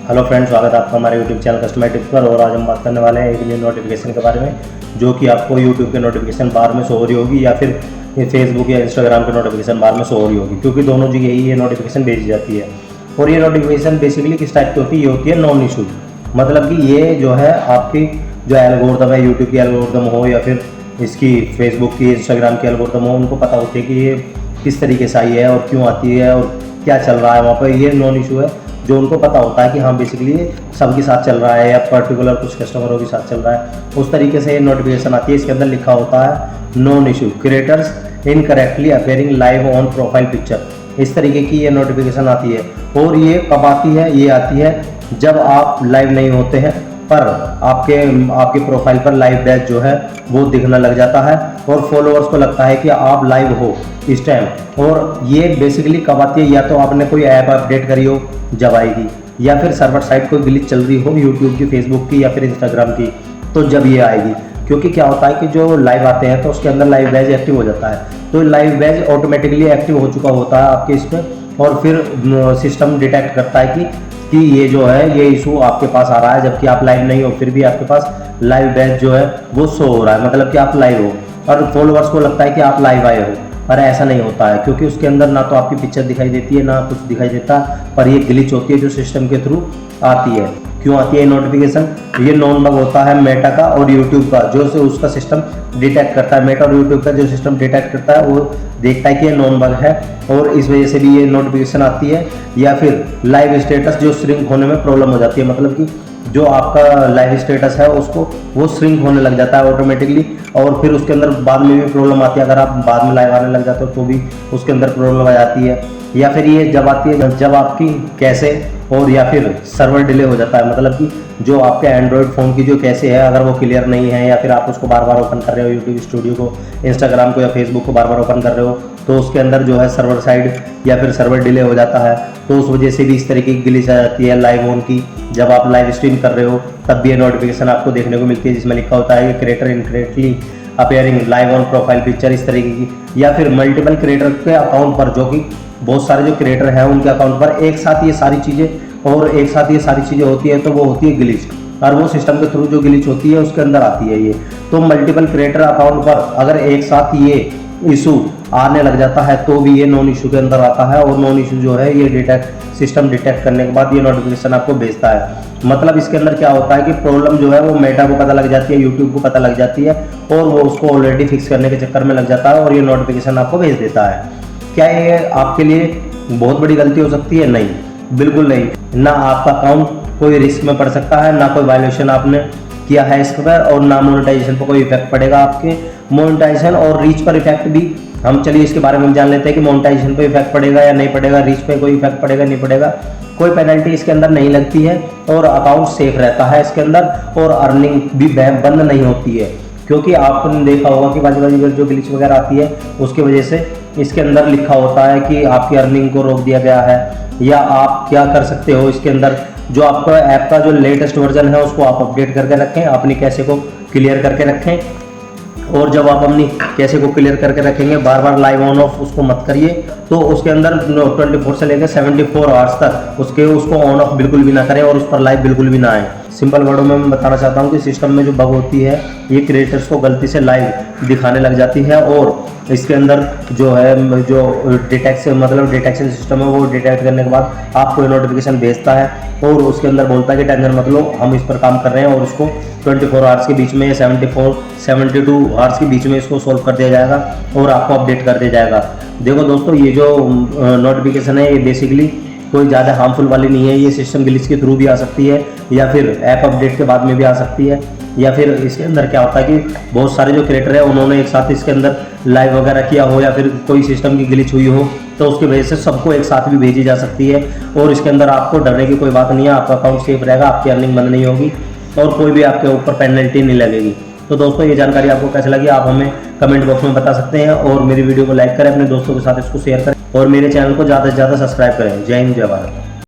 Hello friends, स्वागत है आपका हमारे यूट्यूब चैनल कस्टमर टिप्स पर। और आज हम बात करने वाले हैं एक न्यू नोटिफिकेशन के बारे में, जो कि आपको यूट्यूब के नोटिफिकेशन बार में शो हो रही होगी या फिर फेसबुक या इंस्टाग्राम के नोटिफिकेशन बार में शो हो रही होगी, क्योंकि दोनों जगह ही ये नोटिफिकेशन भेजी जाती है। और ये नोटिफिकेशन बेसिकली किस टाइप की होती है? ये होती है नॉन इशू, मतलब कि ये जो है आपकी जो एल्गोरिथम है, यूट्यूब की एल्गोरिथम हो या फिर इसकी फेसबुक की, इंस्टाग्राम की एल्गोरिथम हो, उनको पता होती है कि ये किस तरीके से आई है और क्यों आती है और क्या चल रहा है वहाँ पर। ये नॉन इशू है जो उनको पता होता है कि हाँ बेसिकली ये सबके साथ चल रहा है या पर्टिकुलर कुछ कस्टमरों के साथ चल रहा है, उस तरीके से ये नोटिफिकेशन आती है। इसके अंदर लिखा होता है non issue creators incorrectly appearing live on profile picture, इस तरीके की ये नोटिफिकेशन आती है। और ये कब आती है? ये आती है जब आप लाइव नहीं होते हैं पर आपके प्रोफाइल पर लाइव बैच जो है वो दिखने लग जाता है और फॉलोअर्स को लगता है कि आप लाइव हो इस टाइम। और ये बेसिकली कब आती है? या तो आपने कोई ऐप अपडेट करी हो जब आएगी, या फिर सर्वर साइड कोई ग्लिच चल रही हो यूट्यूब की, फेसबुक की या फिर इंस्टाग्राम की, तो जब ये आएगी। क्योंकि क्या होता है कि जो लाइव आते हैं तो उसके अंदर लाइव बैच एक्टिव हो जाता है, तो लाइव बैच ऑटोमेटिकली एक्टिव हो चुका होता है आपके इस पर, और फिर सिस्टम डिटेक्ट करता है कि ये जो है ये इशू आपके पास आ रहा है, जबकि आप लाइव नहीं हो फिर भी आपके पास लाइव बैच जो है वो शो हो रहा है, मतलब कि आप लाइव हो। और फॉलोअर्स को लगता है कि आप लाइव आए हो, पर ऐसा नहीं होता है, क्योंकि उसके अंदर ना तो आपकी पिक्चर दिखाई देती है ना कुछ दिखाई देता, पर ये ग्लिच होती है जो सिस्टम के थ्रू आती है। क्यों आती है नोटिफिकेशन? ये नॉन बग होता है मेटा का और यूट्यूब का, जो से उसका सिस्टम डिटेक्ट करता है। मेटा और यूट्यूब का जो सिस्टम डिटेक्ट करता है वो देखता है कि ये नॉन बग है और इस वजह से भी ये नोटिफिकेशन आती है। या फिर लाइव स्टेटस जो श्रिंक होने में प्रॉब्लम हो जाती है, मतलब कि जो आपका लाइव स्टेटस है उसको वो श्रिंक होने लग जाता है ऑटोमेटिकली, और फिर उसके अंदर बाद में भी प्रॉब्लम आती है। अगर आप बाद में लाइव आने लग जाते हो तो भी उसके अंदर प्रॉब्लम आ जाती है। या फिर ये जब आती है जब आपकी कैसे और या फिर सर्वर डिले हो जाता है, मतलब कि जो आपके एंड्रॉयड फ़ोन की जो कैसे है अगर वो क्लियर नहीं है, या फिर आप उसको बार बार ओपन कर रहे हो, यूट्यूब स्टूडियो को, इंस्टाग्राम को या फेसबुक को बार बार ओपन कर रहे हो, तो उसके अंदर जो है सर्वर साइड या फिर सर्वर डिले हो जाता है, तो उस वजह से भी इस तरीके की ग्लिच आ जाती है लाइव ऑन की। जब आप लाइव स्ट्रीम कर रहे हो तब भी ये नोटिफिकेशन आपको देखने को मिलती है, जिसमें लिखा होता है कि creator incorrectly appearing live on profile picture, इस तरीके की। या फिर मल्टीपल क्रिएटर के अकाउंट पर, जो कि बहुत सारे जो क्रिएटर हैं उनके अकाउंट पर एक साथ ये सारी चीज़ें होती है, तो वो होती है ग्लिच, और वो सिस्टम के थ्रू जो ग्लिच होती है उसके अंदर आती है ये। तो मल्टीपल क्रिएटर अकाउंट पर अगर एक साथ ये इशू आने लग जाता है तो भी ये नॉन इशू के अंदर आता है, और नॉन इशू जो है ये सिस्टम डिटेक्ट करने के बाद ये नोटिफिकेशन आपको भेजता है। मतलब इसके अंदर क्या होता है कि प्रॉब्लम जो है वो मेटा को पता लग जाती है, यूट्यूब को पता लग जाती है, और वो उसको ऑलरेडी फिक्स करने के चक्कर में लग जाता है और ये नोटिफिकेशन आपको भेज देता है। क्या ये आपके लिए बहुत बड़ी गलती हो सकती है? नहीं, बिल्कुल नहीं। ना आपका अकाउंट कोई रिस्क में पड़ सकता है, ना कोई वायलेशन आपने किया है इस पर, और ना मोनेटाइजेशन पर कोई इफेक्ट पड़ेगा। आपके मोनेटाइजेशन और रीच पर इफेक्ट भी हम चलिए इसके बारे में जान लेते हैं कि मोनेटाइजेशन पे इफेक्ट पड़ेगा या नहीं पड़ेगा, रीच पे कोई इफेक्ट पड़ेगा नहीं पड़ेगा। कोई पेनल्टी इसके अंदर नहीं लगती है और अकाउंट सेफ रहता है इसके अंदर, और अर्निंग भी बंद नहीं होती है। क्योंकि आपने देखा होगा कि बाजी जो ग्लिच वगैरह आती है उसकी वजह से इसके अंदर लिखा होता है कि आपकी अर्निंग को रोक दिया गया है, या आप क्या कर सकते हो इसके अंदर, जो आपका ऐप का जो लेटेस्ट वर्जन है उसको आप अपडेट करके रखें, अपनी कैसे को क्लियर करके रखें। और जब आप अपनी कैसे को क्लियर करके रखेंगे, बार बार लाइव ऑन ऑफ उसको मत करिए, तो उसके अंदर 24 से लेकर 74 आवर्स तक उसको ऑन ऑफ बिल्कुल भी ना करें और उस पर लाइव बिल्कुल भी ना आए। सिंपल वर्डों में मैं बताना चाहता हूँ कि सिस्टम में जो बग होती है ये क्रिएटर्स को गलती से लाइव दिखाने लग जाती है, और इसके अंदर जो है जो डिटेक्शन सिस्टम है वो डिटेक्ट करने के बाद आपको नोटिफिकेशन भेजता है, और उसके अंदर बोलता है कि टेंशन मत लो, हम इस पर काम कर रहे हैं, और उसको 24 आवर्स के बीच में या 72 आवर्स के बीच में इसको सोल्व कर दिया जाएगा और आपको अपडेट कर दिया जाएगा। देखो दोस्तों, ये जो नोटिफिकेशन है ये बेसिकली कोई ज़्यादा हार्मफुल वाली नहीं है, ये सिस्टम ग्लिच के थ्रू भी आ सकती है, या फिर ऐप अपडेट के बाद में भी आ सकती है, या फिर इसके अंदर क्या होता है कि बहुत सारे जो क्रिएटर है उन्होंने एक साथ इसके अंदर लाइव वगैरह किया हो, या फिर कोई सिस्टम की ग्लिच हुई हो, तो उसकी वजह से सबको एक साथ भी भेजी जा सकती है। और इसके अंदर आपको डरने की कोई बात नहीं है, आपका अकाउंट सेफ रहेगा, आपकी अर्निंग बंद नहीं होगी और कोई भी आपके ऊपर पेनल्टी नहीं लगेगी। तो दोस्तों, ये जानकारी आपको कैसे लगी आप हमें कमेंट बॉक्स में बता सकते हैं, और मेरी वीडियो को लाइक करें, अपने दोस्तों के साथ इसको शेयर करें, और मेरे चैनल को ज़्यादा से ज़्यादा सब्सक्राइब करें। जय हिंद, जय भारत।